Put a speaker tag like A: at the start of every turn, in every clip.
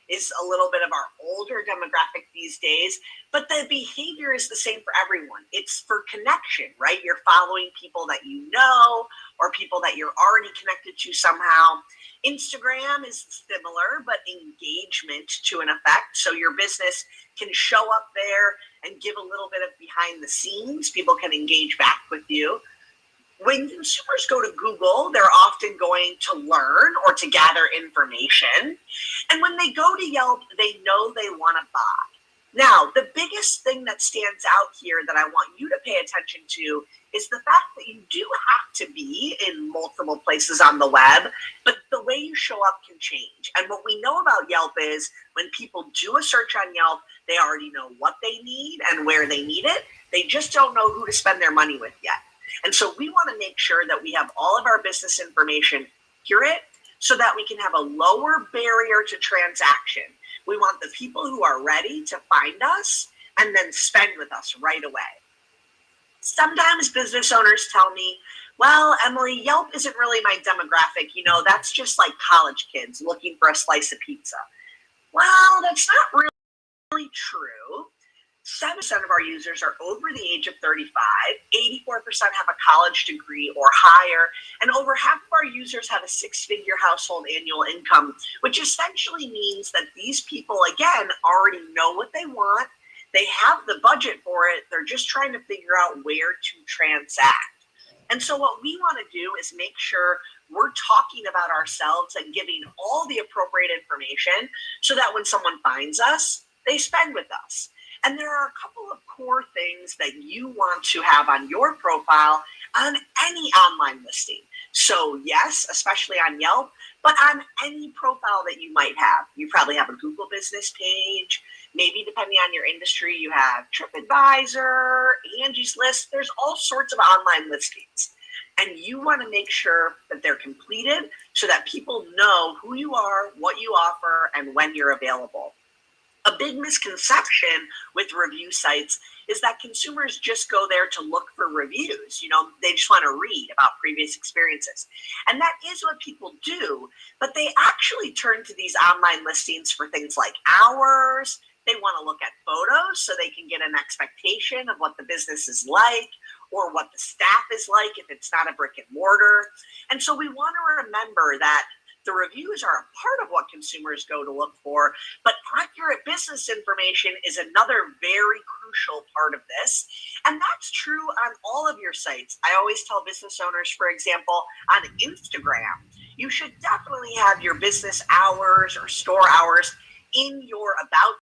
A: is a little bit of our older demographic these days, but the behavior is the same for everyone. It's for connection, right? You're following people that you know or people that you're already connected to somehow. Instagram is similar, but engagement to an effect. So your business can show up there and give a little bit of behind the scenes. People can engage back with you. When consumers go to Google, they're often going to learn or to gather information. And when they go to Yelp, they know they want to buy. Now, the biggest thing that stands out here that I want you to pay attention to is the fact that you do have to be in multiple places on the web, but the way you show up can change. And what we know about Yelp is when people do a search on Yelp, they already know what they need and where they need it. They just don't know who to spend their money with yet. And so we want to make sure that we have all of our business information accurate so that we can have a lower barrier to transaction. We want the people who are ready to find us and then spend with us right away. Sometimes business owners tell me, well, Emily, Yelp isn't really my demographic. You know, that's just like college kids looking for a slice of pizza. Well, that's not really true. 7% of our users are over the age of 35, 84% have a college degree or higher, and over half of our users have a six-figure household annual income, which essentially means that these people, again, already know what they want. They have the budget for it. They're just trying to figure out where to transact. And so what we want to do is make sure we're talking about ourselves and giving all the appropriate information so that when someone finds us, they spend with us. And there are a couple of core things that you want to have on your profile on any online listing. So yes, especially on Yelp, but on any profile that you might have. You probably have a Google business page. Maybe depending on your industry, you have TripAdvisor, Angie's List. There's all sorts of online listings. And you want to make sure that they're completed so that people know who you are, what you offer, and when you're available. A big misconception with review sites is that consumers just go there to look for reviews. You know, they just want to read about previous experiences. And that is what people do, but they actually turn to these online listings for things like hours. They want to look at photos so they can get an expectation of what the business is like or what the staff is like if it's not a brick and mortar. And so we want to remember that the reviews are a part of what consumers go to look for, but accurate business information is another very crucial part of this. And that's true on all of your sites. I always tell business owners, for example, on Instagram, you should definitely have your business hours or store hours in your about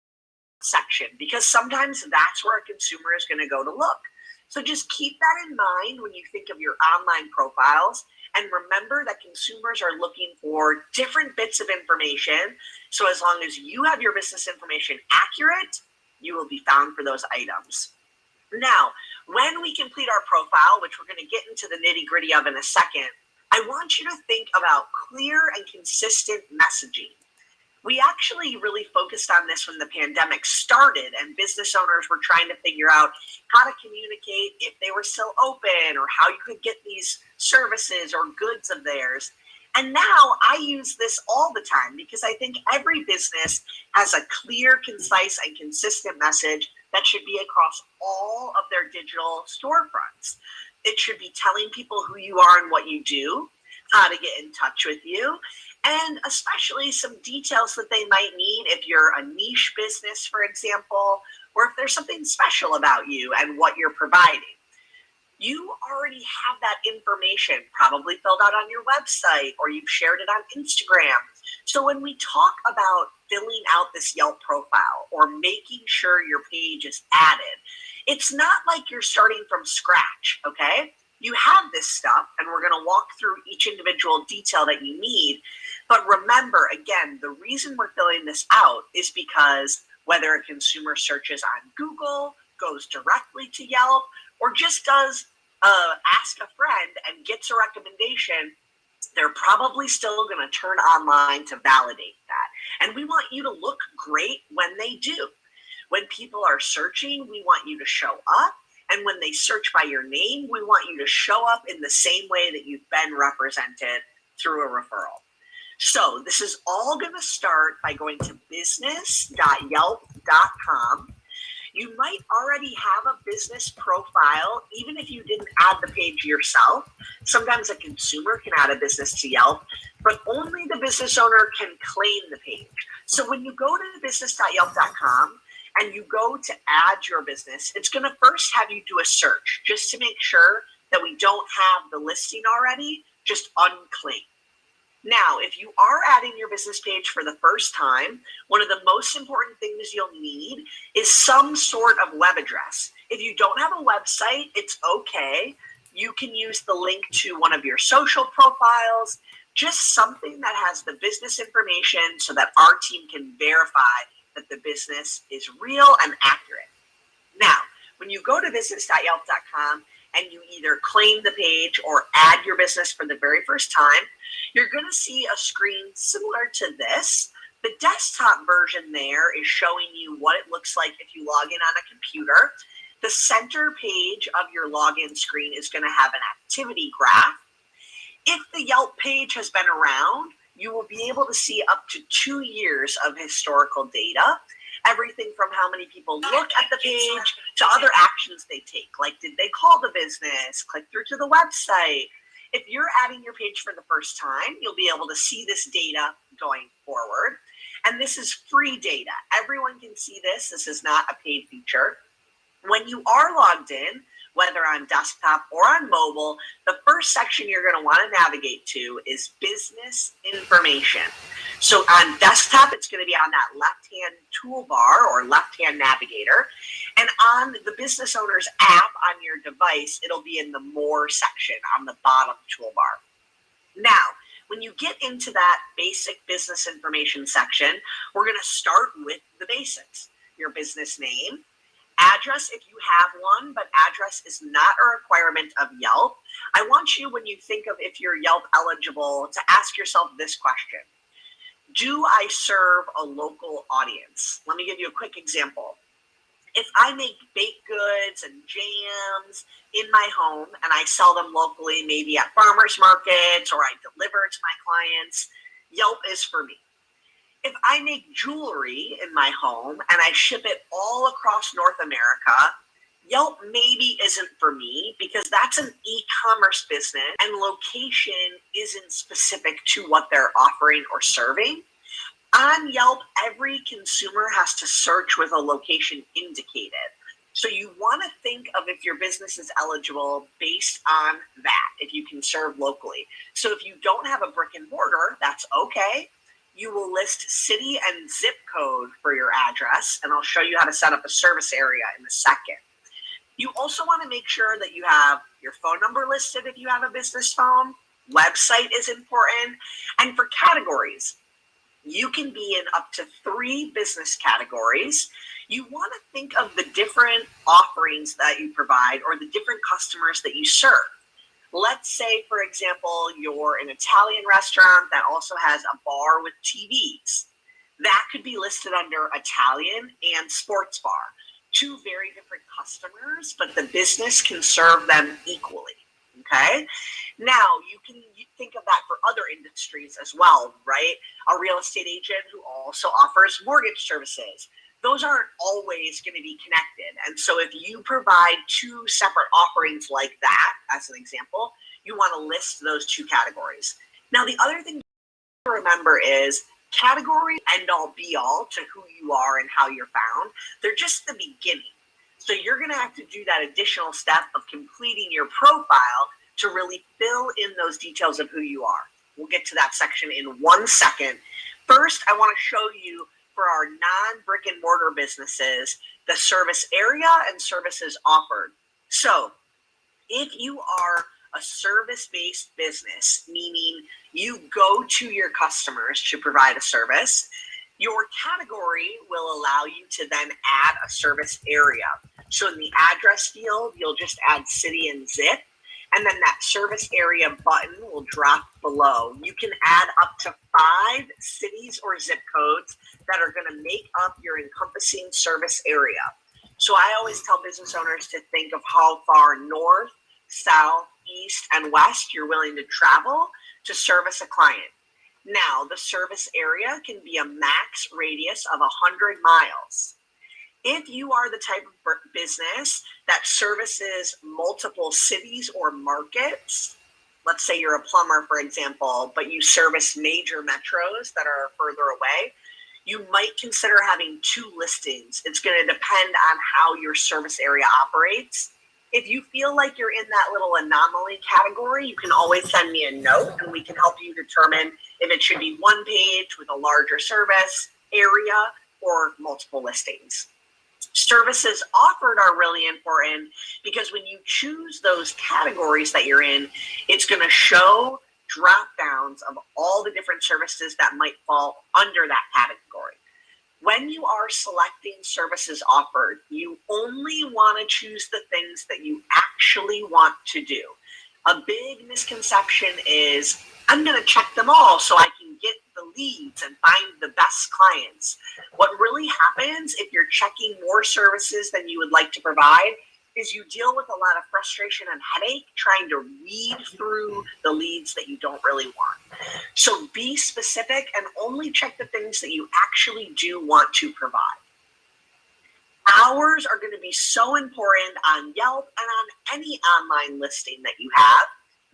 A: section, because sometimes that's where a consumer is going to go to look. So just keep that in mind when you think of your online profiles. And remember that consumers are looking for different bits of information. So as long as you have your business information accurate, you will be found for those items. Now, when we complete our profile, which we're going to get into the nitty-gritty of in a second, I want you to think about clear and consistent messaging. We actually really focused on this when the pandemic started and business owners were trying to figure out how to communicate if they were still open or how you could get these services or goods of theirs. And now I use this all the time because I think every business has a clear, concise, and consistent message that should be across all of their digital storefronts. It should be telling people who you are and what you do, how to get in touch with you, and especially some details that they might need if you're a niche business, for example, or if there's something special about you and what you're providing. You already have that information probably filled out on your website or you've shared it on Instagram. So when we talk about filling out this Yelp profile or making sure your page is added, it's not like you're starting from scratch, okay? You have this stuff, and we're going to walk through each individual detail that you need. But remember, again, the reason we're filling this out is because whether a consumer searches on Google, goes directly to Yelp, or just does ask a friend and gets a recommendation, they're probably still going to turn online to validate that. And we want you to look great when they do. When people are searching, we want you to show up. And when they search by your name, we want you to show up in the same way that you've been represented through a referral. So this is all going to start by going to business.yelp.com. You might already have a business profile, even if you didn't add the page yourself. Sometimes a consumer can add a business to Yelp, but only the business owner can claim the page. So when you go to business.yelp.com and you go to add your business, it's going to first have you do a search just to make sure that we don't have the listing already, just unclaimed. Now, if you are adding your business page for the first time, one of the most important things you'll need is some sort of web address. If you don't have a website, it's okay. You can use the link to one of your social profiles, just something that has the business information so that our team can verify that the business is real and accurate. Now, when you go to business.yelp.com and you either claim the page or add your business for the very first time, you're going to see a screen similar to this. The desktop version there is showing you what it looks like if you log in on a computer. The center page of your login screen is going to have an activity graph. If the Yelp page has been around, you will be able to see up to 2 years of historical data. Everything from how many people look at the page to other actions they take, like did they call the business, click through to the website. If you're adding your page for the first time, you'll be able to see this data going forward. And this is free data. Everyone can see this. This is not a paid feature. When you are logged in, whether on desktop or on mobile, the first section you're going to want to navigate to is business information. So on desktop, it's going to be on that left-hand toolbar or left-hand navigator. And on the business owner's app on your device, it'll be in the more section on the bottom toolbar. Now, when you get into that basic business information section, we're going to start with the basics. Your business name, address if you have one, but address is not a requirement of Yelp. I want you, when you think of if you're Yelp eligible, to ask yourself this question. Do I serve a local audience? Let me give you a quick example. If I make baked goods and jams in my home and I sell them locally, maybe at farmers markets, or I deliver to my clients, Yelp is for me. If I make jewelry in my home and I ship it all across North America, Yelp maybe isn't for me because that's an e-commerce business and location isn't specific to what they're offering or serving. On Yelp, every consumer has to search with a location indicated. So you want to think of if your business is eligible based on that, if you can serve locally. So if you don't have a brick and mortar, that's okay. You will list city and zip code for your address, and I'll show you how to set up a service area in a second. You also want to make sure that you have your phone number listed if you have a business phone. Website is important. And for categories, you can be in up to 3 business categories. You want to think of the different offerings that you provide or the different customers that you serve. Let's say, for example, you're an Italian restaurant that also has a bar with TVs. That could be listed under Italian and sports bar. 2 very different customers, but the business can serve them equally. Okay? Now, you can think of that for other industries as well, right? A real estate agent who also offers mortgage services. Those aren't always going to be connected. And so if you provide 2 separate offerings like that, as an example, you want to list those 2 categories. Now, the other thing to remember is category end all be all to who you are and how you're found. They're just the beginning. So you're going to have to do that additional step of completing your profile to really fill in those details of who you are. We'll get to that section in 1 second. First, I want to show you for our non-brick and mortar businesses, the service area and services offered. So if you are a service-based business, meaning you go to your customers to provide a service, your category will allow you to then add a service area. So in the address field, you'll just add city and zip, and then that service area button will drop below. You can add up to 5 cities or zip codes that are going to make up your encompassing service area. So I always tell business owners to think of how far north, south, east, and west you're willing to travel to service a client. Now, the service area can be a max radius of 100 miles. If you are the type of business that services multiple cities or markets, let's say you're a plumber, for example, but you service major metros that are further away, you might consider having 2 listings. It's going to depend on how your service area operates. If you feel like you're in that little anomaly category, you can always send me a note and we can help you determine if it should be 1 page with a larger service area or multiple listings. Services offered are really important because when you choose those categories that you're in, it's going to show drop downs of all the different services that might fall under that category. When you are selecting services offered, you only want to choose the things that you actually want to do. A big misconception is, I'm going to check them all so I can get the leads and find the best clients. What really happens if you're checking more services than you would like to provide is you deal with a lot of frustration and headache trying to weed through the leads that you don't really want. So be specific and only check the things that you actually do want to provide. Hours are going to be so important on Yelp and on any online listing that you have,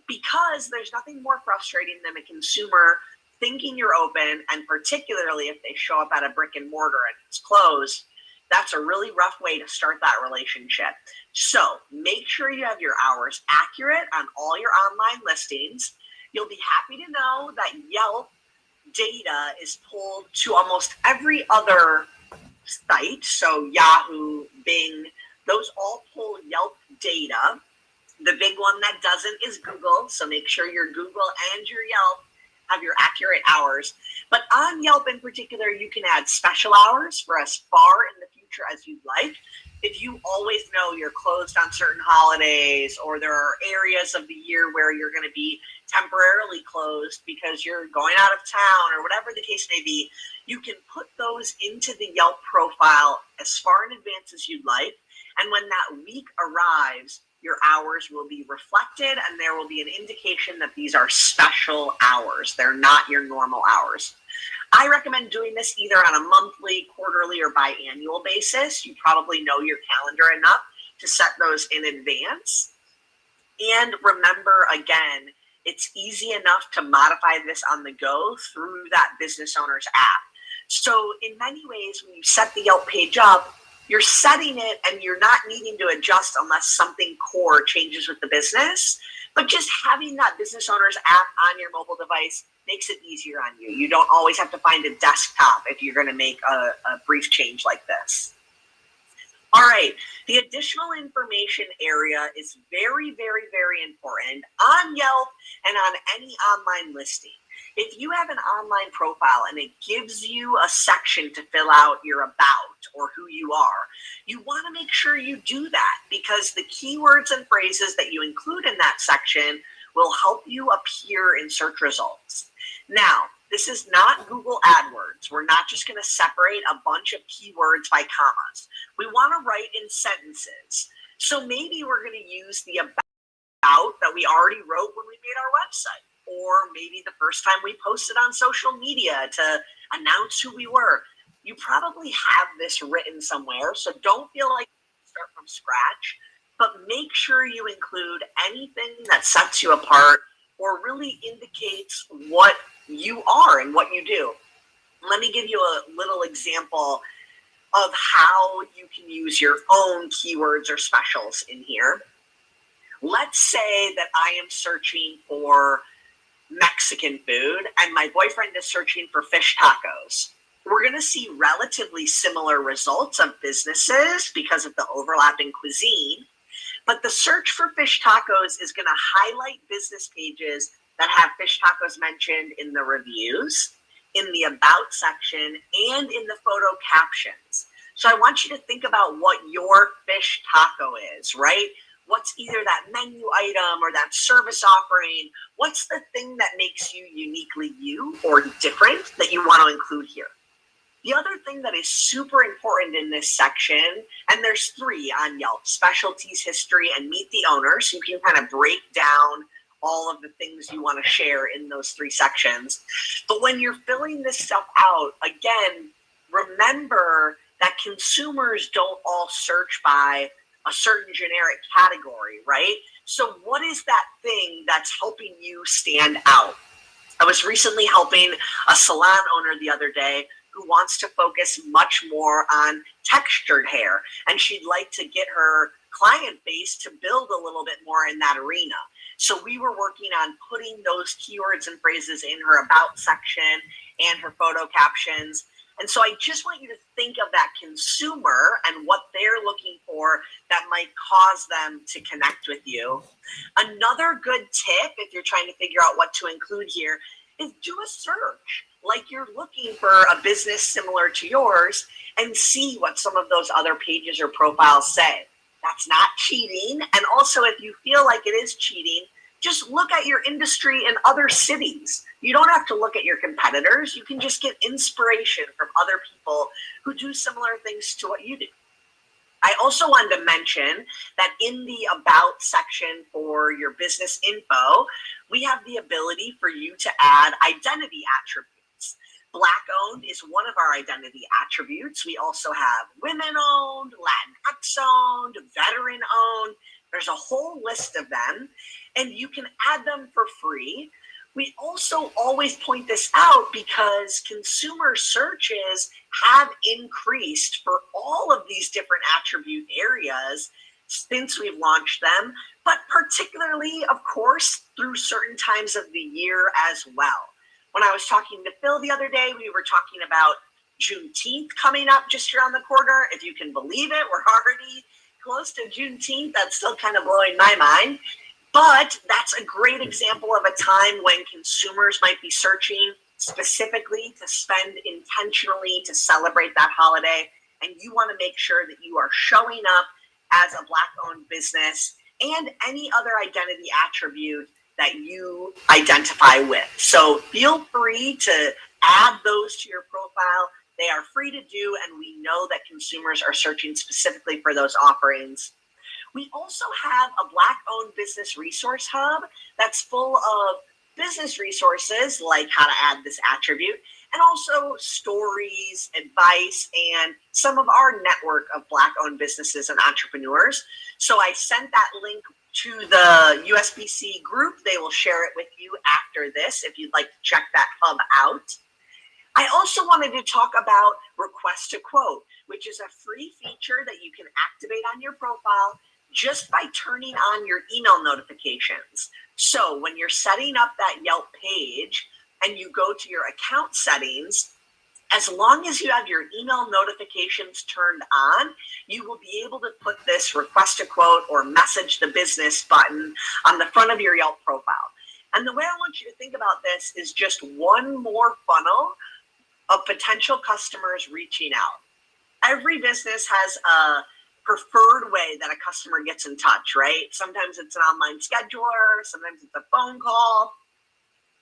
A: because there's nothing more frustrating than a consumer thinking you're open, and particularly if they show up at a brick and mortar and it's closed. That's a really rough way to start that relationship. So make sure you have your hours accurate on all your online listings. You'll be happy to know that Yelp data is pulled to almost every other site. So Yahoo, Bing, those all pull Yelp data. The big one that doesn't is Google. So make sure your Google and your Yelp have your accurate hours. But on Yelp in particular, you can add special hours for as far in the future as you'd like. If you always know you're closed on certain holidays, or there are areas of the year where you're going to be temporarily closed because you're going out of town or whatever the case may be, you can put those into the Yelp profile as far in advance as you'd like. And when that week arrives, your hours will be reflected and there will be an indication that these are special hours. They're not your normal hours. I recommend doing this either on a monthly, quarterly, or biannual basis. You probably know your calendar enough to set those in advance. And remember, again, it's easy enough to modify this on the go through that business owner's app. So in many ways, when you set the Yelp page up, you're setting it and you're not needing to adjust unless something core changes with the business. But just having that business owner's app on your mobile device makes it easier on you. You don't always have to find a desktop if you're going to make a brief change like this. All right, the additional information area is very, very, very important on Yelp and on any online listing. If you have an online profile and it gives you a section to fill out your about or who you are, you want to make sure you do that, because the keywords and phrases that you include in that section will help you appear in search results. Now, this is not Google AdWords. We're not just going to separate a bunch of keywords by commas. We want to write in sentences. So maybe we're going to use the about that we already wrote when we made our website, or maybe the first time we posted on social media to announce who we were. You probably have this written somewhere, so don't feel like you start from scratch, but make sure you include anything that sets you apart or really indicates what you are and what you do. Let me give you a little example of how you can use your own keywords or specials in here. Let's say that I am searching for Mexican food and my boyfriend is searching for fish tacos. We're going to see relatively similar results of businesses because of the overlapping cuisine, but the search for fish tacos is going to highlight business pages that have fish tacos mentioned in the reviews, in the about section, and in the photo captions. So I want you to think about what your fish taco is, right? What's either that menu item or that service offering? What's the thing that makes you uniquely you or different that you want to include here? The other thing that is super important in this section, and there's 3 on Yelp: specialties, history, and meet the owner. So you can kind of break down all of the things you want to share in those 3 sections. But when you're filling this stuff out, again, remember that consumers don't all search by a certain generic category, right? So what is that thing that's helping you stand out? I was recently helping a salon owner the other day who wants to focus much more on textured hair, and she'd like to get her client base to build a little bit more in that arena. So we were working on putting those keywords and phrases in her about section and her photo captions. And so I just want you to think of that consumer and what they're looking for that might cause them to connect with you. Another good tip, if you're trying to figure out what to include here, is do a search. Like you're looking for a business similar to yours and see what some of those other pages or profiles say. That's not cheating. And also, if you feel like it is cheating, just look at your industry in other cities. You don't have to look at your competitors. You can just get inspiration from other people who do similar things to what you do. I also wanted to mention that in the About section for your business info, we have the ability for you to add identity attributes. Black-owned is one of our identity attributes. We also have women-owned, Latinx-owned, veteran-owned. There's a whole list of them, and you can add them for free. We also always point this out because consumer searches have increased for all of these different attribute areas since we've launched them, but particularly, of course, through certain times of the year as well. When I was talking to Phil the other day, we were talking about Juneteenth coming up just around the corner. If you can believe it, we're already close to Juneteenth. That's still kind of blowing my mind. But that's a great example of a time when consumers might be searching specifically to spend intentionally to celebrate that holiday. And you want to make sure that you are showing up as a Black-owned business and any other identity attribute that you identify with. So feel free to add those to your profile. They are free to do, and we know that consumers are searching specifically for those offerings. We also have a Black-owned business resource hub that's full of business resources like how to add this attribute, and also stories, advice, and some of our network of Black-owned businesses and entrepreneurs. So I sent that link to the USBC group. They will share it with you after this if you'd like to check that hub out. I also wanted to talk about Request to Quote, which is a free feature that you can activate on your profile just by turning on your email notifications. So when you're setting up that Yelp page and you go to your account settings, as long as you have your email notifications turned on, you will be able to put this Request a Quote or Message the Business button on the front of your Yelp profile. And the way I want you to think about this is just one more funnel of potential customers reaching out. Every business has a preferred way that a customer gets in touch, right? Sometimes it's an online scheduler, sometimes it's a phone call.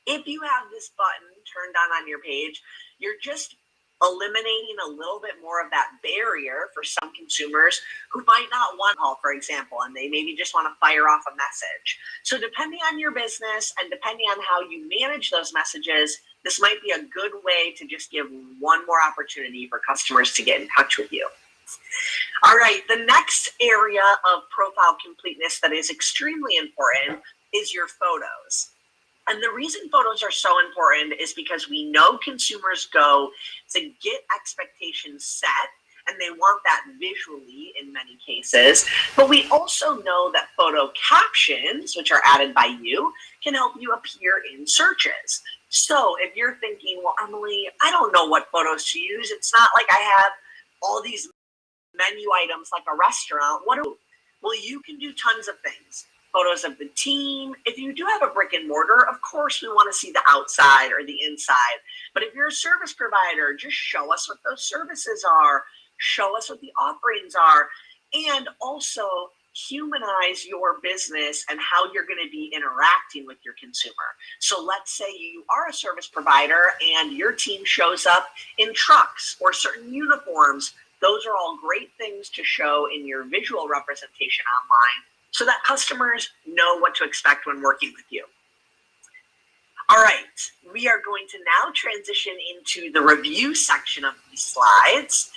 A: If you have this button turned on your page, you're just eliminating a little bit more of that barrier for some consumers who might not want to call, for example, and they maybe just want to fire off a message. So depending on your business and depending on how you manage those messages, this might be a good way to just give one more opportunity for customers to get in touch with you. All right, the next area of profile completeness that is extremely important is your photos. And the reason photos are so important is because we know consumers go to get expectations set, and they want that visually in many cases. But we also know that photo captions, which are added by you, can help you appear in searches. So if you're thinking, well, Emily, I don't know what photos to use. It's not like I have all these menu items like a restaurant. Well, you can do tons of things. Photos of the team. If you do have a brick and mortar, of course we want to see the outside or the inside. But if you're a service provider, just show us what those services are. Show us what the offerings are. And also humanize your business and how you're going to be interacting with your consumer. So let's say you are a service provider and your team shows up in trucks or certain uniforms. Those are all great things to show in your visual representation online. so that customers know what to expect when working with you. All right, we are going to now transition into the review section of these slides.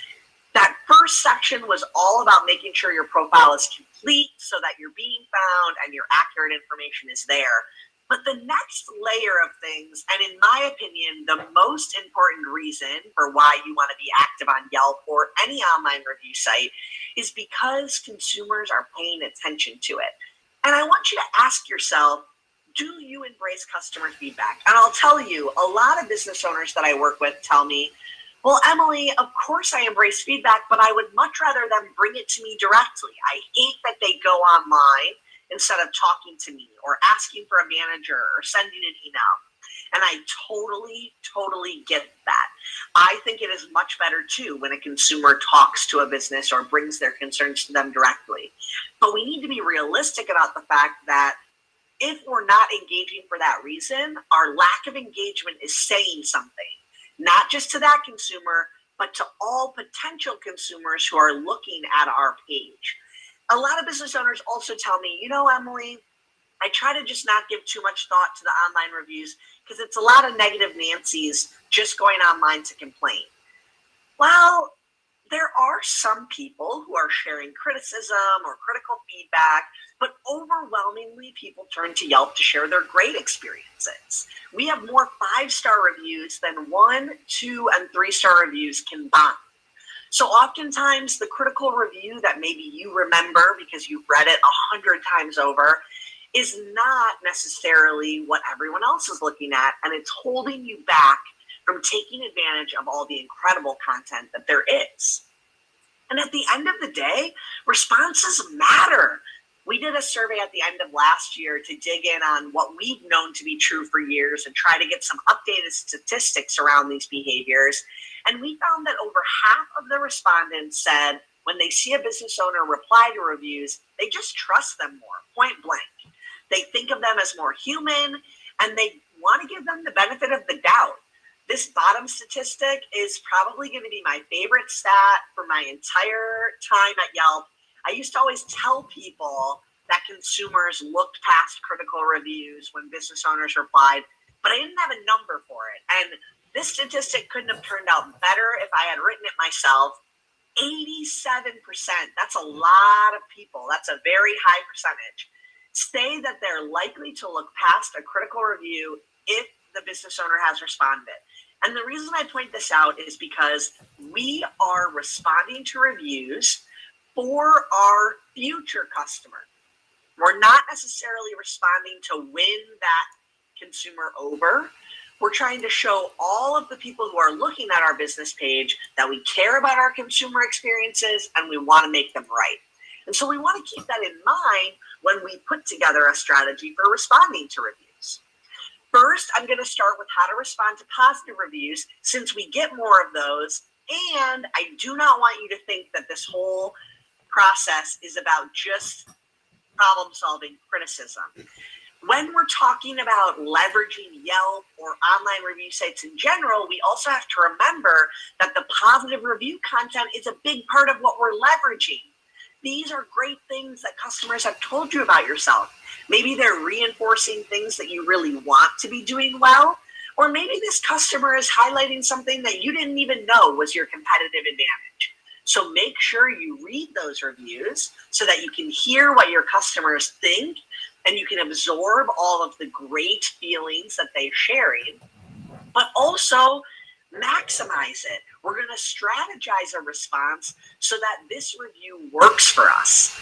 A: That first section was all about making sure your profile is complete so that you're being found and your accurate information is there. But the next layer of things, and in my opinion, the most important reason for why you want to be active on Yelp or any online review site is because consumers are paying attention to it. And I want you to ask yourself, do you embrace customer feedback? And I'll tell you, a lot of business owners that I work with tell me, well, Emily, of course I embrace feedback, but I would much rather them bring it to me directly. I hate that they go online instead of talking to me or asking for a manager or sending an email. And I totally get that. I think it is much better too when a consumer talks to a business or brings their concerns to them directly. But we need to be realistic about the fact that if we're not engaging for that reason, our lack of engagement is saying something, not just to that consumer, but to all potential consumers who are looking at our page. A lot of business owners also tell me, you know, Emily, I try to just not give too much thought to the online reviews because it's a lot of negative Nancy's just going online to complain. Well, there are some people who are sharing criticism or critical feedback, but overwhelmingly people turn to Yelp to share their great experiences. We have more 5-star reviews than 1, 2, and 3-star reviews combined. So oftentimes the critical review that maybe you remember because you've read it 100 times over is not necessarily what everyone else is looking at, and it's holding you back from taking advantage of all the incredible content that there is. And at the end of the day, responses matter. We did a survey at the end of last year to dig in on what we've known to be true for years and try to get some updated statistics around these behaviors. And we found that over half of the respondents said when they see a business owner reply to reviews, they just trust them more, point blank. They think of them as more human and they want to give them the benefit of the doubt. This bottom statistic is probably going to be my favorite stat for my entire time at Yelp. I used to always tell people that consumers looked past critical reviews when business owners replied, but I didn't have a number for it. And this statistic couldn't have turned out better if I had written it myself. 87%, that's a lot of people. That's a very high percentage. Say that they're likely to look past a critical review if the business owner has responded. And the reason I point this out is because we are responding to reviews for our future customer. We're not necessarily responding to win that consumer over. We're trying to show all of the people who are looking at our business page that we care about our consumer experiences and we want to make them right. And so we want to keep that in mind when we put together a strategy for responding to reviews. First, I'm going to start with how to respond to positive reviews since we get more of those. And I do not want you to think that this whole process is about just problem-solving criticism. When we're talking about leveraging Yelp or online review sites in general, we also have to remember that the positive review content is a big part of what we're leveraging. These are great things that customers have told you about yourself. Maybe they're reinforcing things that you really want to be doing well, or maybe this customer is highlighting something that you didn't even know was your competitive advantage. So make sure you read those reviews so that you can hear what your customers think and you can absorb all of the great feelings that they're sharing, but also maximize it. We're going to strategize a response so that this review works for us.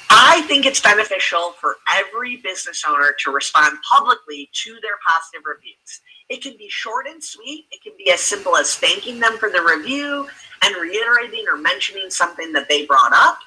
A: I think it's beneficial for every business owner to respond publicly to their positive reviews. It can be short and sweet. It can be as simple as thanking them for the review and reiterating or mentioning something that they brought up.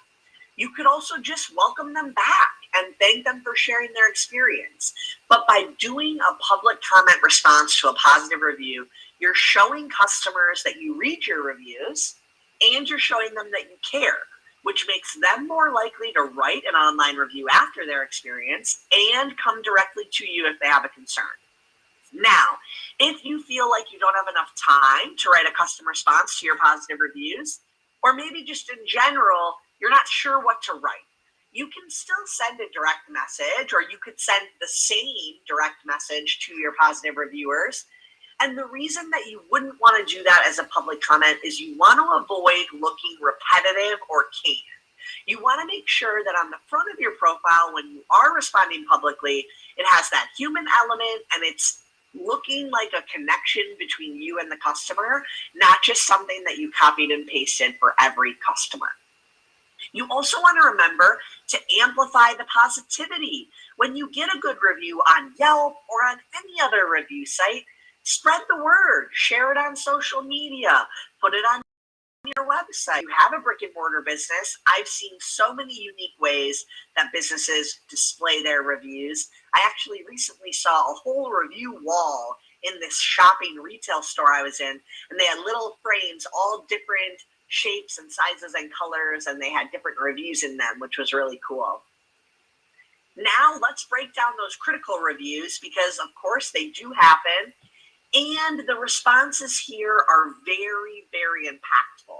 A: You could also just welcome them back and thank them for sharing their experience. But by doing a public comment response to a positive review, you're showing customers that you read your reviews and you're showing them that you care, which makes them more likely to write an online review after their experience and come directly to you if they have a concern. Now, if you feel like you don't have enough time to write a custom response to your positive reviews, or maybe just in general, you're not sure what to write, you can still send a direct message, or you could send the same direct message to your positive reviewers. And the reason that you wouldn't want to do that as a public comment is you want to avoid looking repetitive or canned. You want to make sure that on the front of your profile, when you are responding publicly, it has that human element and it's looking like a connection between you and the customer, not just something that you copied and pasted for every customer. You also want to remember to amplify the positivity. When you get a good review on Yelp or on any other review site, spread the word, share it on social media, put it on your website. You have a brick and mortar business. I've seen so many unique ways that businesses display their reviews. I actually recently saw a whole review wall in this shopping retail store I was in, and they had little frames, all different shapes and sizes and colors, and they had different reviews in them, which was really cool. Now let's break down those critical reviews, because of course they do happen. And the responses here are very, very impactful.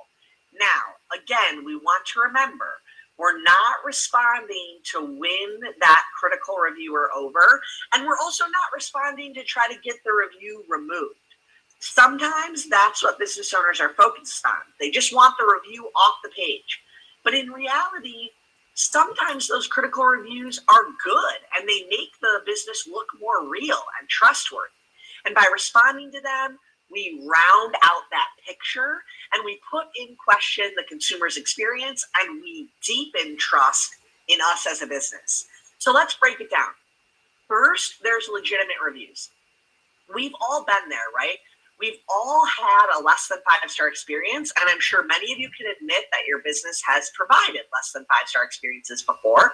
A: Now, again, we want to remember, we're not responding to win that critical reviewer over, and we're also not responding to try to get the review removed. Sometimes that's what business owners are focused on. They just want the review off the page. But in reality, sometimes those critical reviews are good, and they make the business look more real and trustworthy. And by responding to them, we round out that picture and we put in question the consumer's experience, and we deepen trust in us as a business. So let's break it down. First, there's legitimate reviews. We've all been there, right? We've all had a less than 5-star experience, and I'm sure many of you can admit that your business has provided less than 5-star experiences before.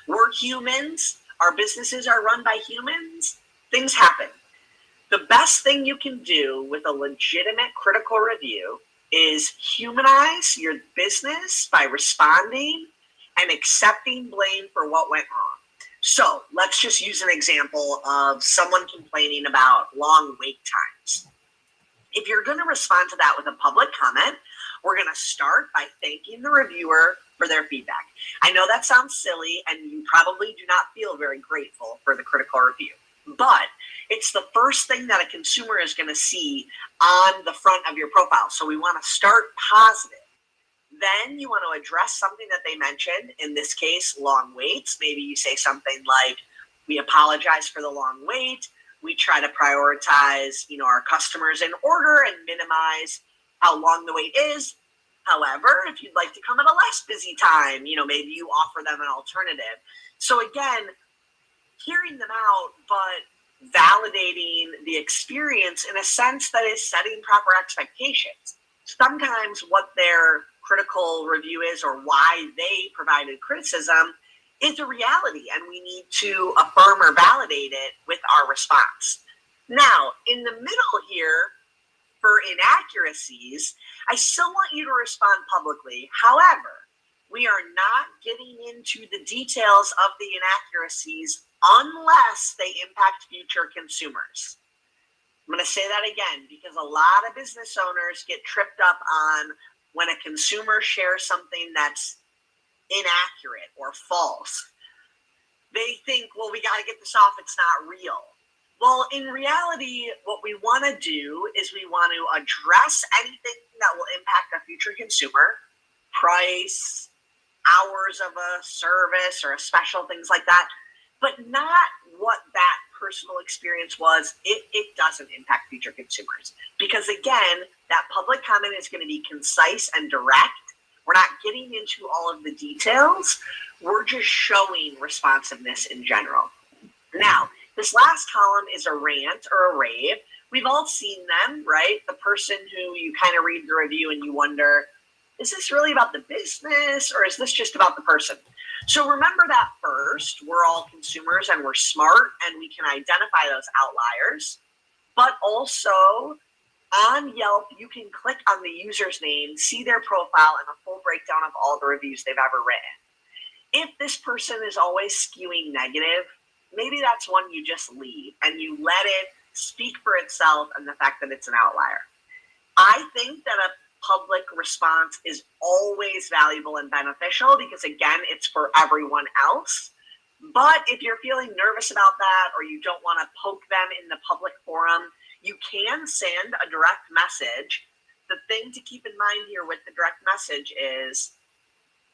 A: We're humans. Our businesses are run by humans. Things happen. The best thing you can do with a legitimate critical review is humanize your business by responding and accepting blame for what went wrong. So let's just use an example of someone complaining about long wait times. If you're going to respond to that with a public comment, we're going to start by thanking the reviewer for their feedback. I know that sounds silly, and you probably do not feel very grateful for the critical review, but it's the first thing that a consumer is going to see on the front of your profile. So we want to start positive. Then you want to address something that they mentioned, in this case, long waits. Maybe you say something like, we apologize for the long wait. We try to prioritize, our customers in order and minimize how long the wait is. However, if you'd like to come at a less busy time, maybe you offer them an alternative. So again, hearing them out, but validating the experience in a sense that is setting proper expectations. Sometimes what their critical review is, or why they provided criticism, is a reality, and we need to affirm or validate it with our response. Now, in the middle here, for inaccuracies, I still want you to respond publicly. However, we are not getting into the details of the inaccuracies unless they impact future consumers. I'm going to say that again, because a lot of business owners get tripped up on when a consumer shares something that's inaccurate or false. They think, well, we got to get this off, it's not real. Well, in reality, what we want to do is we want to address anything that will impact a future consumer, price, hours of a service or a special, things like that, but not what that personal experience was. It doesn't impact future consumers, because again, that public comment is going to be concise and direct. We're not getting into all of the details. We're just showing responsiveness in general. Now, this last column is a rant or a rave. We've all seen them, right? The person who you kind of read the review and you wonder, is this really about the business, or is this just about the person? So remember that first, we're all consumers and we're smart and we can identify those outliers. But also on Yelp, you can click on the user's name, see their profile, and a full breakdown of all the reviews they've ever written. If this person is always skewing negative, maybe that's one you just leave and you let it speak for itself and the fact that it's an outlier. I think that a public response is always valuable and beneficial because, again, it's for everyone else. But if you're feeling nervous about that or you don't want to poke them in the public forum, you can send a direct message. The thing to keep in mind here with the direct message is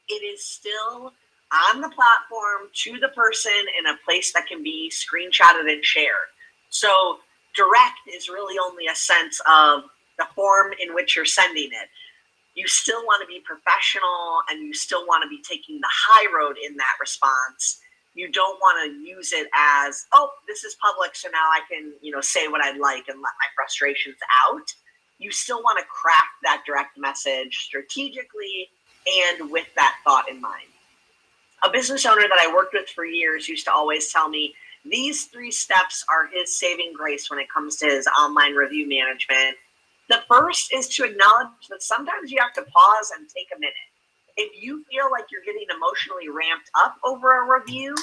A: it is still on the platform to the person in a place that can be screenshotted and shared. So direct is really only a sense of the form in which you're sending it. You still want to be professional and you still want to be taking the high road in that response. You don't want to use it as, oh, this is public, so now I can, say what I'd like and let my frustrations out. You still want to craft that direct message strategically and with that thought in mind. A business owner that I worked with for years used to always tell me these 3 steps are his saving grace when it comes to his online review management. The first is to acknowledge that sometimes you have to pause and take a minute. If you feel like you're getting emotionally ramped up over a review,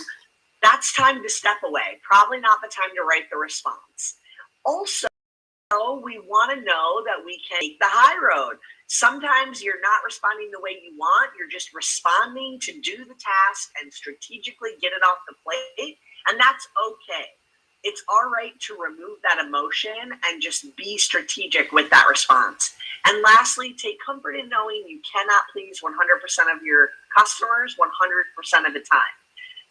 A: that's time to step away. Probably not the time to write the response. Also, we want to know that we can take the high road. Sometimes you're not responding the way you want. You're just responding to do the task and strategically get it off the plate. And that's okay. It's all right to remove that emotion and just be strategic with that response. And lastly, take comfort in knowing you cannot please 100% of your customers 100% of the time.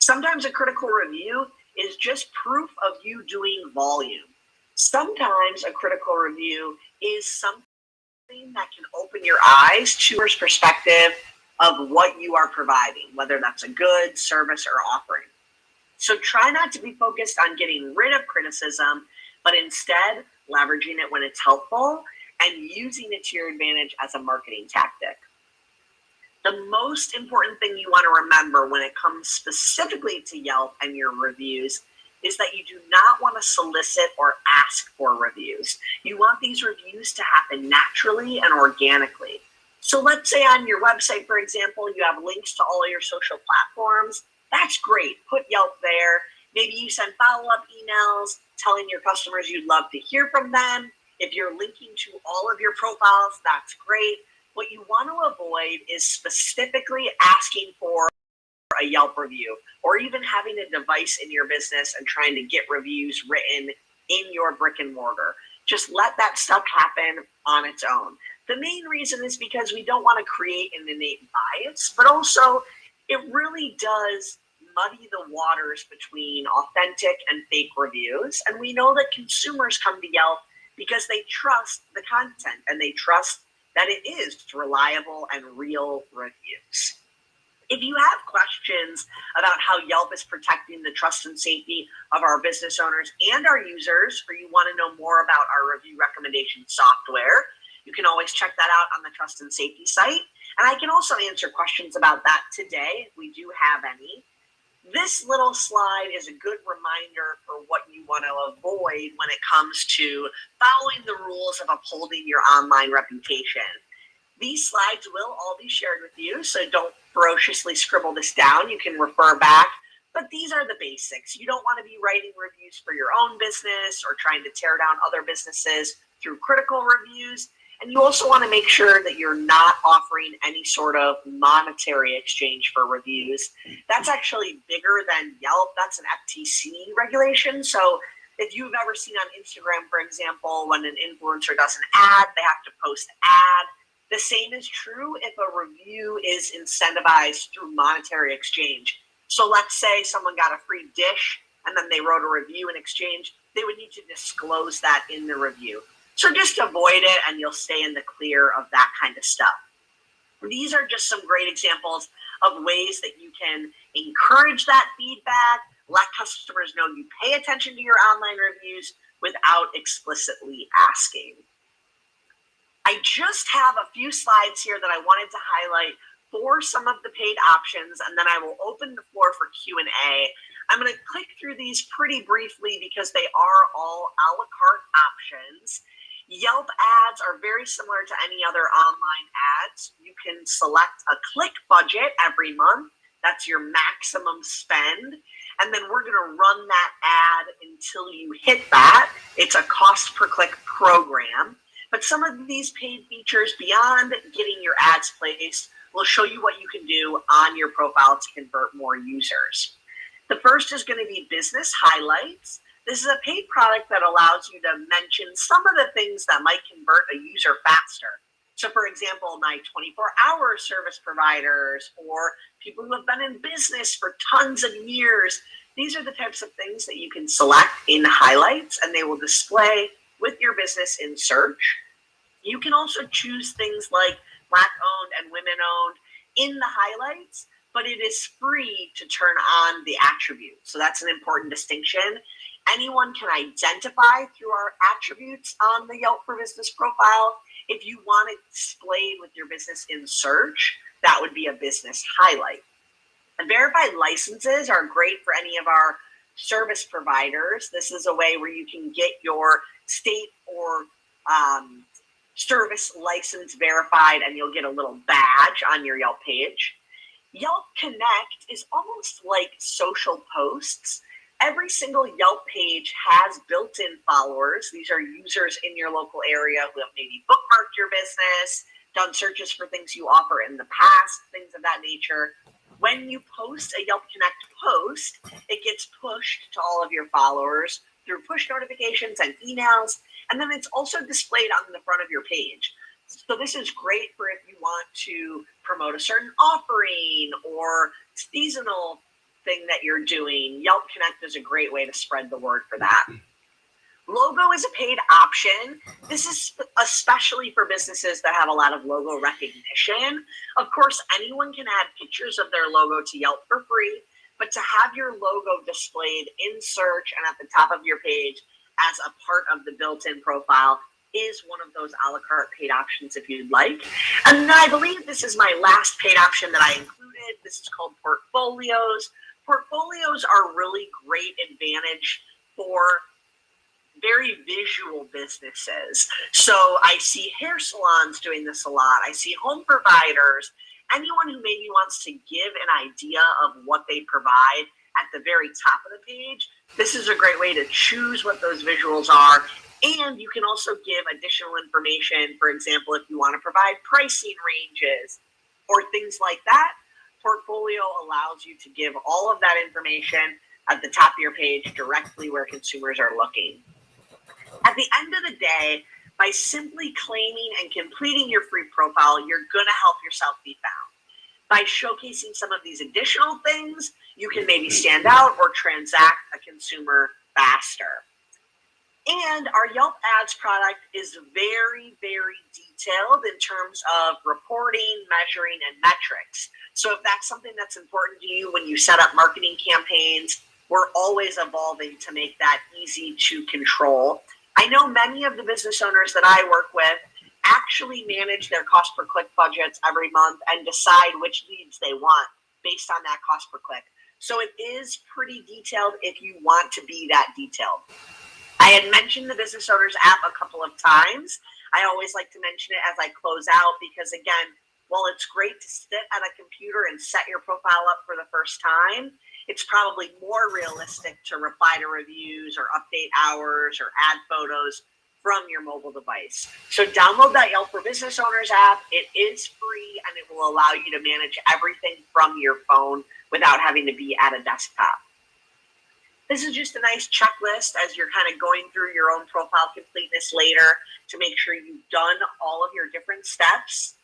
A: Sometimes a critical review is just proof of you doing volume. Sometimes a critical review is something that can open your eyes to your perspective of what you are providing, whether that's a good, service, or offering. So try not to be focused on getting rid of criticism, but instead leveraging it when it's helpful and using it to your advantage as a marketing tactic. The most important thing you want to remember when it comes specifically to Yelp and your reviews is that you do not want to solicit or ask for reviews. You want these reviews to happen naturally and organically. So let's say on your website, for example, you have links to all of your social platforms. That's great. Put Yelp there. Maybe you send follow-up emails telling your customers you'd love to hear from them. If you're linking to all of your profiles, that's great. What you want to avoid is specifically asking for a Yelp review or even having a device in your business and trying to get reviews written in your brick and mortar. Just let that stuff happen on its own. The main reason is because we don't want to create an innate bias, but also it really does muddy the waters between authentic and fake reviews. And we know that consumers come to Yelp because they trust the content and they trust that it is reliable and real reviews. If you have questions about how Yelp is protecting the trust and safety of our business owners and our users, or you want to know more about our review recommendation software, you can always check that out on the Trust and Safety site. And I can also answer questions about that today if we do have any. This little slide is a good reminder for what you want to avoid when it comes to following the rules of upholding your online reputation. These slides will all be shared with you, so don't ferociously scribble this down. You can refer back, but these are the basics. You don't want to be writing reviews for your own business or trying to tear down other businesses through critical reviews. And you also want to make sure that you're not offering any sort of monetary exchange for reviews. That's actually bigger than Yelp. That's an FTC regulation. So if you've ever seen on Instagram, for example, when an influencer does an ad, they have to post an ad. The same is true if a review is incentivized through monetary exchange. So let's say someone got a free dish and then they wrote a review in exchange. They would need to disclose that in the review. So just avoid it and you'll stay in the clear of that kind of stuff. These are just some great examples of ways that you can encourage that feedback, let customers know you pay attention to your online reviews without explicitly asking. I just have a few slides here that I wanted to highlight for some of the paid options, and then I will open the floor for Q&A. I'm going to click through these pretty briefly because they are all a la carte options. Yelp ads are very similar to any other online ads. You can select a click budget every month. That's your maximum spend. And then we're going to run that ad until you hit that. It's a cost per click program. But some of these paid features beyond getting your ads placed will show you what you can do on your profile to convert more users. The first is going to be business highlights. This is a paid product that allows you to mention some of the things that might convert a user faster. So for example, my 24-hour service providers or people who have been in business for tons of years. These are the types of things that you can select in highlights, and they will display with your business in search. You can also choose things like Black-owned and women-owned in the highlights, but it is free to turn on the attributes. So that's an important distinction. Anyone can identify through our attributes on the Yelp for Business profile. If you want it displayed with your business in search, that would be a business highlight. And verified licenses are great for any of our service providers. This is a way where you can get your state or service license verified, and you'll get a little badge on your Yelp page. Yelp Connect is almost like social posts. Every single Yelp page has built-in followers. These are users in your local area who have maybe bookmarked your business, done searches for things you offer in the past, things of that nature. When you post a Yelp Connect post, it gets pushed to all of your followers through push notifications and emails, and then it's also displayed on the front of your page. So this is great for if you want to promote a certain offering or seasonal thing that you're doing. Yelp Connect is a great way to spread the word for that. Logo is a paid option. This is especially for businesses that have a lot of logo recognition. Of course, anyone can add pictures of their logo to Yelp for free, but to have your logo displayed in search and at the top of your page as a part of the built-in profile is one of those a la carte paid options if you'd like. And I believe this is my last paid option that I included. This is called portfolios. Portfolios are really great advantage for very visual businesses. So I see hair salons doing this a lot. I see home providers, anyone who maybe wants to give an idea of what they provide at the very top of the page. This is a great way to choose what those visuals are. And you can also give additional information. For example, if you want to provide pricing ranges or things like that, Portfolio allows you to give all of that information at the top of your page directly where consumers are looking. At the end of the day, by simply claiming and completing your free profile, you're going to help yourself be found. By showcasing some of these additional things, you can maybe stand out or transact a consumer faster. And our Yelp Ads product is very, very detailed in terms of reporting, measuring, and metrics. So if that's something that's important to you when you set up marketing campaigns, we're always evolving to make that easy to control. I know many of the business owners that I work with actually manage their cost per click budgets every month and decide which leads they want based on that cost per click. So it is pretty detailed if you want to be that detailed. I had mentioned the Business Owners app a couple of times. I always like to mention it as I close out because, again, while it's great to sit at a computer and set your profile up for the first time, it's probably more realistic to reply to reviews or update hours or add photos from your mobile device. So download that Yelp for Business Owners app. It is free and it will allow you to manage everything from your phone without having to be at a desktop. This is just a nice checklist as you're kind of going through your own profile completeness later to make sure you've done all of your different steps.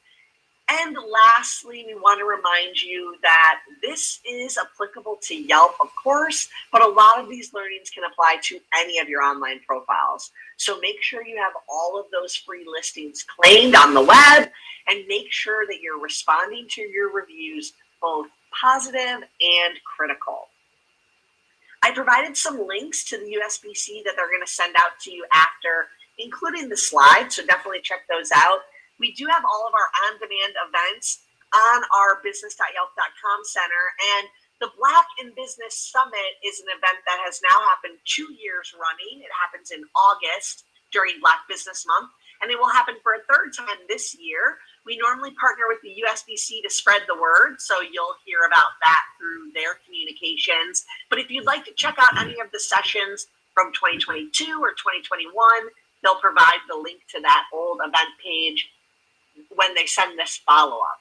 A: And lastly, we want to remind you that this is applicable to Yelp, of course, but a lot of these learnings can apply to any of your online profiles. So make sure you have all of those free listings claimed on the web and make sure that you're responding to your reviews, both positive and critical. I provided some links to the USBC that they're going to send out to you after, including the slides, so definitely check those out. We do have all of our on-demand events on our business.yelp.com center, and the Black in Business Summit is an event that has now happened 2 years running. It happens in August during Black Business Month, and it will happen for a third time this year. We normally partner with the USBC to spread the word, so you'll hear about that through their communications. But if you'd like to check out any of the sessions from 2022 or 2021, they'll provide the link to that old event page when they send this follow-up.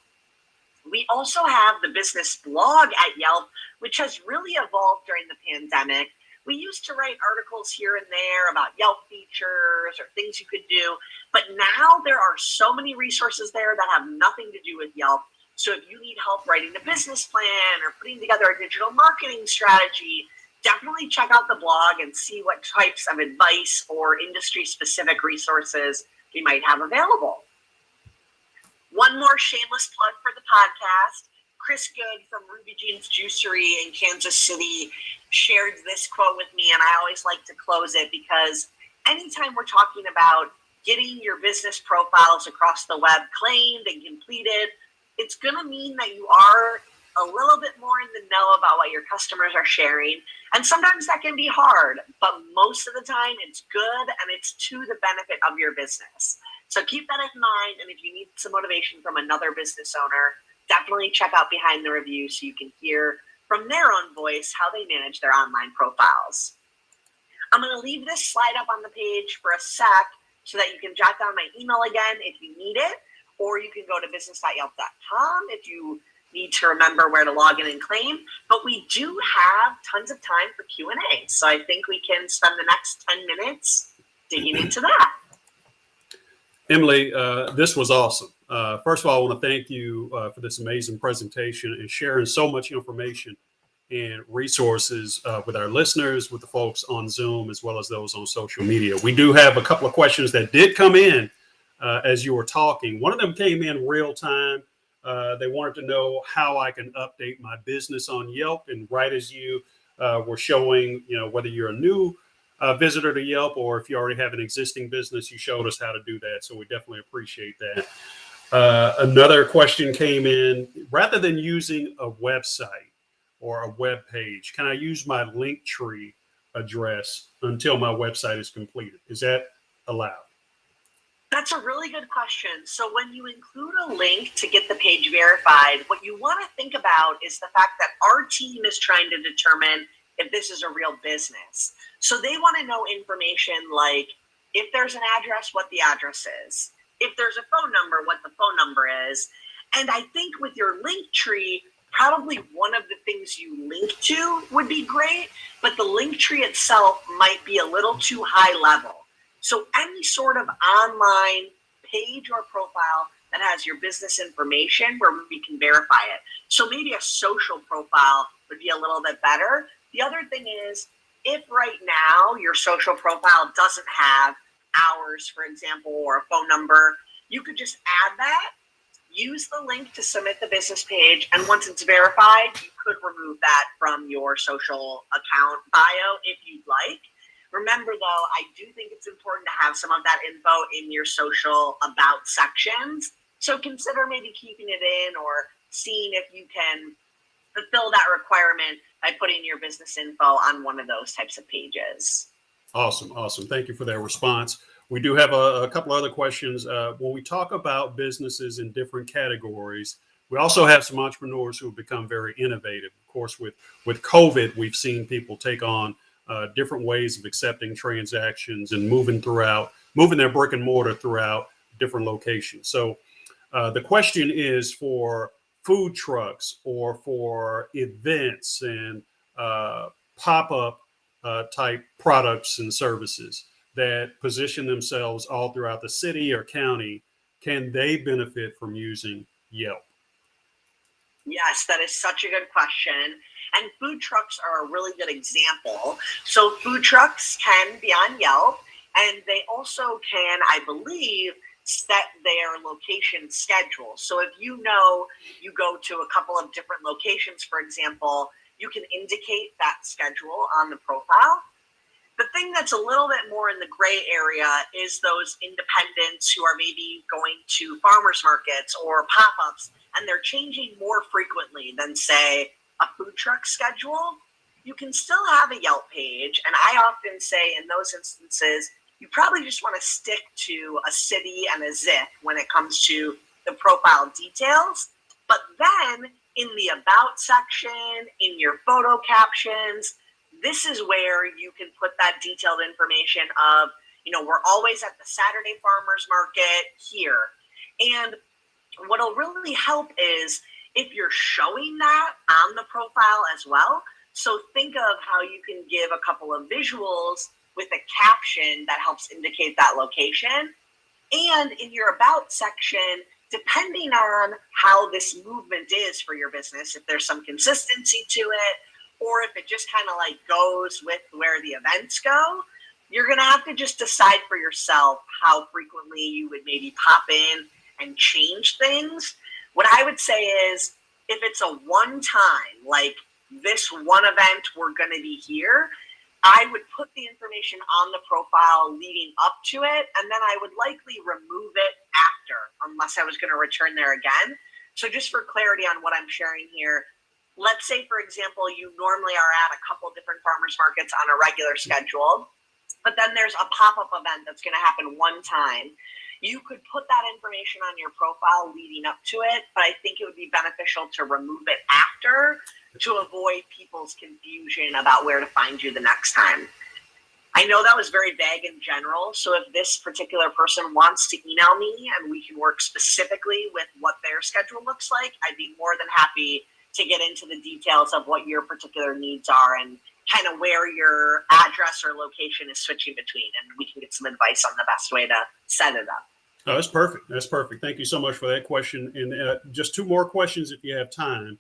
A: We also have the business blog at Yelp, which has really evolved during the pandemic. We used to write articles here and there about Yelp features or things you could do, but now there are so many resources there that have nothing to do with Yelp. So if you need help writing a business plan or putting together a digital marketing strategy, definitely check out the blog and see what types of advice or industry-specific resources we might have available. One more shameless plug for the podcast. Chris Good from Ruby Jean's Juicery in Kansas City shared this quote with me, and I always like to close it because anytime we're talking about getting your business profiles across the web claimed and completed, it's going to mean that you are a little bit more in the know about what your customers are sharing. And sometimes that can be hard, but most of the time it's good and it's to the benefit of your business. So keep that in mind. And if you need some motivation from another business owner, definitely check out Behind the Review so you can hear from their own voice how they manage their online profiles. I'm going to leave this slide up on the page for a sec so that you can jot down my email again if you need it, or you can go to business.yelp.com if you need to remember where to log in and claim. But we do have tons of time for Q&A, so I think we can spend the next 10 minutes digging into that.
B: Emily, this was awesome. First of all, I want to thank you for this amazing presentation and sharing so much information and resources with our listeners, with the folks on Zoom, as well as those on social media. We do have a couple of questions that did come in as you were talking. One of them came in real time. They wanted to know how I can update my business on Yelp. And right as you were showing, whether you're a new visitor to Yelp or if you already have an existing business, you showed us how to do that. So we definitely appreciate that. Another question came in. Rather than using a website or a web page, can I use my Linktree address until my website is completed? Is that allowed?
A: That's a really good question. So when you include a link to get the page verified, what you want to think about is the fact that our team is trying to determine if this is a real business. So they want to know information like if there's an address, what the address is. If there's a phone number, what the phone number is. And I think with your Linktree, probably one of the things you link to would be great, but the Linktree itself might be a little too high level. So any sort of online page or profile that has your business information where we can verify it. So maybe a social profile would be a little bit better. The other thing is, if right now your social profile doesn't have hours, for example, or a phone number, you could just add that, use the link to submit the business page, and once it's verified, you could remove that from your social account bio if you'd like. Remember, though, I do think it's important to have some of that info in your social about sections. So consider maybe keeping it in or seeing if you can fulfill that requirement by putting your business info on one of those types of pages.
B: Awesome. Thank you for that response. We do have a couple other questions. When we talk about businesses in different categories, we also have some entrepreneurs who have become very innovative. Of course, with COVID, we've seen people take on different ways of accepting transactions and moving their brick and mortar throughout different locations. So the question is for food trucks or for events and pop-up type products and services that position themselves all throughout the city or county, can they benefit from using Yelp?
A: Yes, that is such a good question. And food trucks are a really good example. So food trucks can be on Yelp, and they also can, I believe, set their location schedule. So if you go to a couple of different locations, for example, you can indicate that schedule on the profile. The thing that's a little bit more in the gray area is those independents who are maybe going to farmers markets or pop-ups, and they're changing more frequently than, say, a food truck schedule. You can still have a Yelp page, and I often say in those instances, you probably just want to stick to a city and a zip when it comes to the profile details. But then in the about section, in your photo captions, this is where you can put that detailed information of, We're always at the Saturday farmers market here. And what'll really help is if you're showing that on the profile as well. So think of how you can give a couple of visuals with a caption that helps indicate that location. And in your about section, depending on how this movement is for your business, if there's some consistency to it, or if it just kind of like goes with where the events go, you're going to have to just decide for yourself how frequently you would maybe pop in and change things. What I would say is if it's a one time, like this one event, we're going to be here, I would put the information on the profile leading up to it, and then I would likely remove it after, unless I was going to return there again. So just for clarity on what I'm sharing here, let's say, for example, you normally are at a couple different farmers markets on a regular schedule, but then there's a pop-up event that's going to happen one time. You could put that information on your profile leading up to it, but I think it would be beneficial to remove it after to avoid people's confusion about where to find you the next time. I know that was very vague in general, so if this particular person wants to email me and we can work specifically with what their schedule looks like, I'd be more than happy to get into the details of what your particular needs are and kind of where your address or location is switching between, and we can get some advice on the best way to set it up.
B: Oh, that's perfect. That's perfect. Thank you so much for that question. And just two more questions if you have time.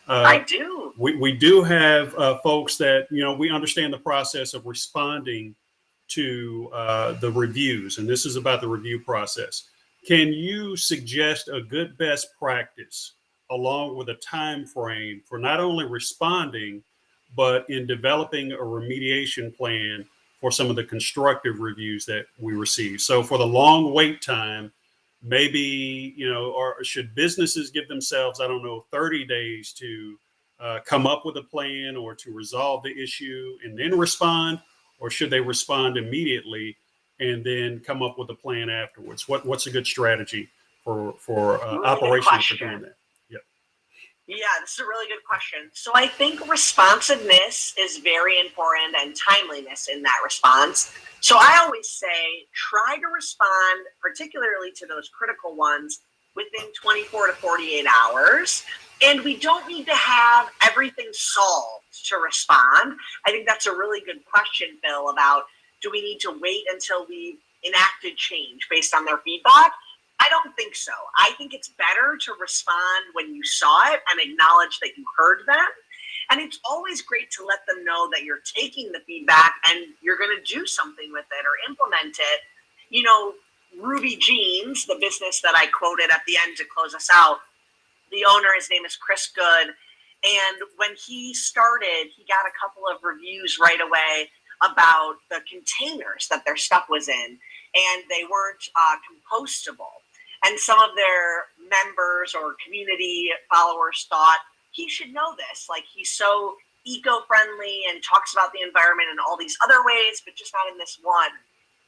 A: I do.
B: We do have folks that, we understand the process of responding to the reviews, and this is about the review process. Can you suggest a good best practice along with a time frame for not only responding, but in developing a remediation plan for some of the constructive reviews that we receive? So for the long wait time, maybe, or should businesses give themselves, 30 days to come up with a plan or to resolve the issue and then respond, or should they respond immediately and then come up with a plan afterwards? What's a good strategy for
A: Really
B: operations for doing that?
A: Yeah, this is a really good question. So I think responsiveness is very important and timeliness in that response. So I always say try to respond, particularly to those critical ones, within 24 to 48 hours. And we don't need to have everything solved to respond. I think that's a really good question, Phil, about do we need to wait until we've enacted change based on their feedback? I don't think so. I think it's better to respond when you saw it and acknowledge that you heard them. And it's always great to let them know that you're taking the feedback and you're going to do something with it or implement it. Ruby Jeans, the business that I quoted at the end to close us out, the owner, his name is Chris Good. And when he started, he got a couple of reviews right away about the containers that their stuff was in, and they weren't compostable. And some of their members or community followers thought he should know this. Like, he's so eco-friendly and talks about the environment in all these other ways, but just not in this one.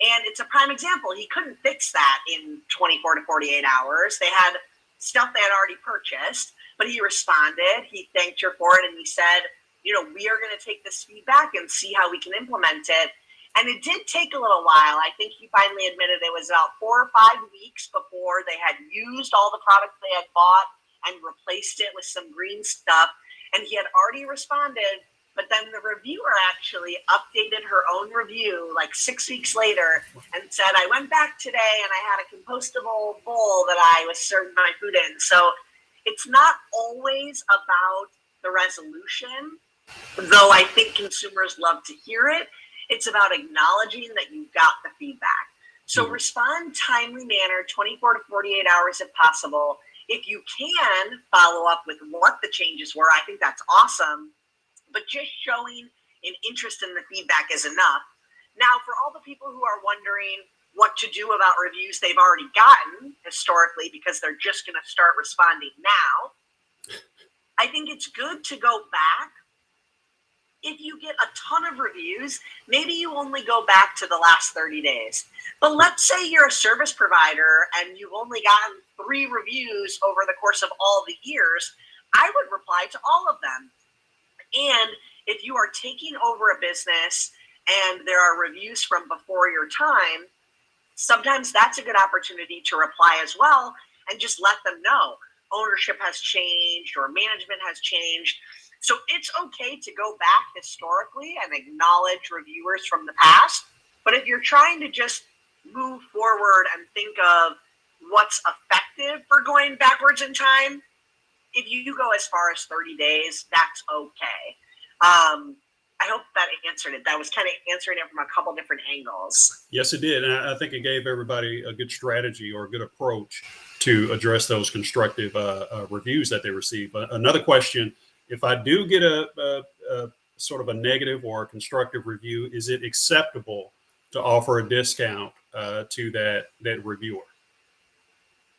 A: And it's a prime example. He couldn't fix that in 24 to 48 hours. They had stuff they had already purchased, but he responded. He thanked her for it, and he said, we are going to take this feedback and see how we can implement it. And it did take a little while. I think he finally admitted it was about 4 or 5 weeks before they had used all the products they had bought and replaced it with some green stuff. And he had already responded, but then the reviewer actually updated her own review like 6 weeks later and said, I went back today and I had a compostable bowl that I was serving my food in. So it's not always about the resolution, though I think consumers love to hear it. It's about acknowledging that you got the feedback. So respond timely manner, 24 to 48 hours if possible. If you can follow up with what the changes were, I think that's awesome. But just showing an interest in the feedback is enough. Now, for all the people who are wondering what to do about reviews they've already gotten historically because they're just going to start responding now, I think it's good to go back. If you get a ton of reviews, maybe you only go back to the last 30 days. But let's say you're a service provider and you've only gotten 3 reviews over the course of all the years. I would reply to all of them. And if you are taking over a business and there are reviews from before your time, sometimes that's a good opportunity to reply as well and just let them know ownership has changed or management has changed. So it's okay to go back historically and acknowledge reviewers from the past. But if you're trying to just move forward and think of what's effective for going backwards in time, if you go as far as 30 days, that's okay. I hope that answered it. That was kind of answering it from a couple different angles.
B: Yes, it did. And I think it gave everybody a good strategy or a good approach to address those constructive reviews that they receive. Another question, if I do get a sort of a negative or a constructive review, is it acceptable to offer a discount to that reviewer?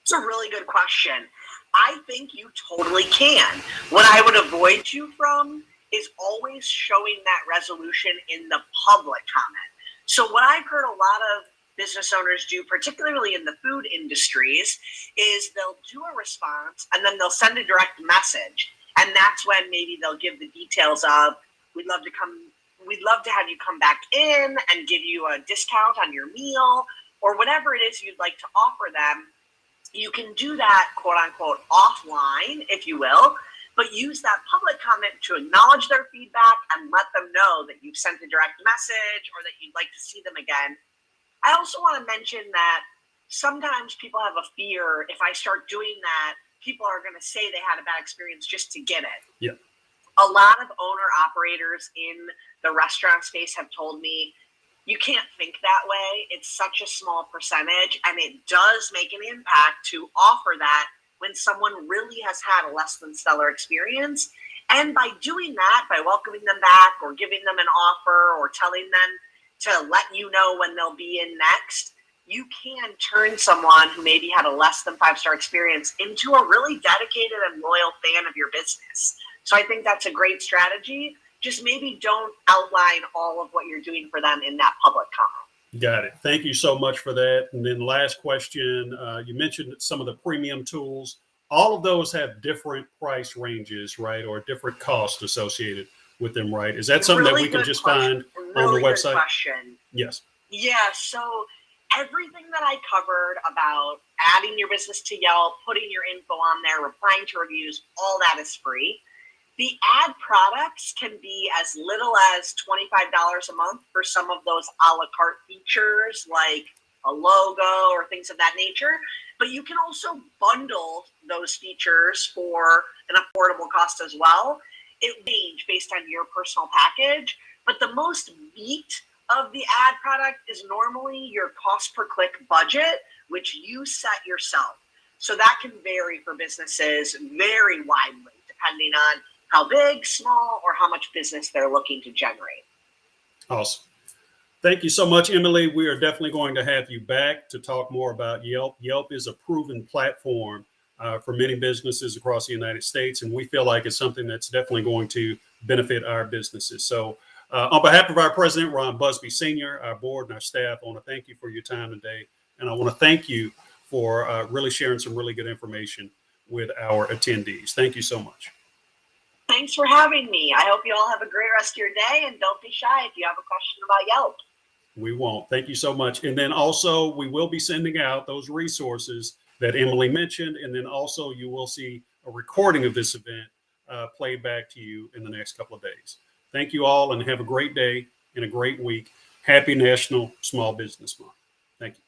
A: It's a really good question. I think you totally can. What I would avoid you from is always showing that resolution in the public comment. So what I've heard a lot of business owners do, particularly in the food industries, is they'll do a response and then they'll send a direct message. And that's when maybe they'll give the details of, we'd love to have you come back in and give you a discount on your meal, or whatever it is you'd like to offer them. You can do that, quote unquote, offline, if you will, but use that public comment to acknowledge their feedback and let them know that you've sent a direct message or that you'd like to see them again. I also want to mention that sometimes people have a fear, if I start doing that, people are going to say they had a bad experience just to get it.
B: Yeah.
A: A lot of owner operators in the restaurant space have told me, you can't think that way. It's such a small percentage, and it does make an impact to offer that when someone really has had a less than stellar experience. And by doing that, by welcoming them back or giving them an offer or telling them to let you know when they'll be in next, you can turn someone who maybe had a less than 5-star experience into a really dedicated and loyal fan of your business. So I think that's a great strategy. Just maybe don't outline all of what you're doing for them in that public comment.
B: Got it. Thank you so much for that. And then last question, you mentioned some of the premium tools. All of those have different price ranges, right? Or different costs associated with them, right? Is that something
A: Really
B: that we can just
A: question.
B: find
A: Really
B: on the
A: good
B: website?
A: Question.
B: Yes.
A: Yeah, so everything that I covered about adding your business to Yelp, putting your info on there, replying to reviews, all that is free. The ad products can be as little as $25 a month for some of those a la carte features like a logo or things of that nature. But you can also bundle those features for an affordable cost as well. It ranges based on your personal package, but the most meat of the ad product is normally your cost per click budget, which you set yourself. So that can vary for businesses very widely, depending on how big, small, or how much business they're looking to generate.
B: Awesome. Thank you so much, Emily. We are definitely going to have you back to talk more about Yelp. Yelp is a proven platform for many businesses across the United States, and we feel like it's something that's definitely going to benefit our businesses. So on behalf of our president, Ron Busby Sr., our board, and our staff, I want to thank you for your time today. And I want to thank you for really sharing some really good information with our attendees. Thank you so much.
A: Thanks for having me. I hope you all have a great rest of your day, and don't be shy if you have a question about Yelp.
B: We won't. Thank you so much. And then also we will be sending out those resources that Emily mentioned. And then also you will see a recording of this event played back to you in the next couple of days. Thank you all and have a great day and a great week. Happy National Small Business Month. Thank you.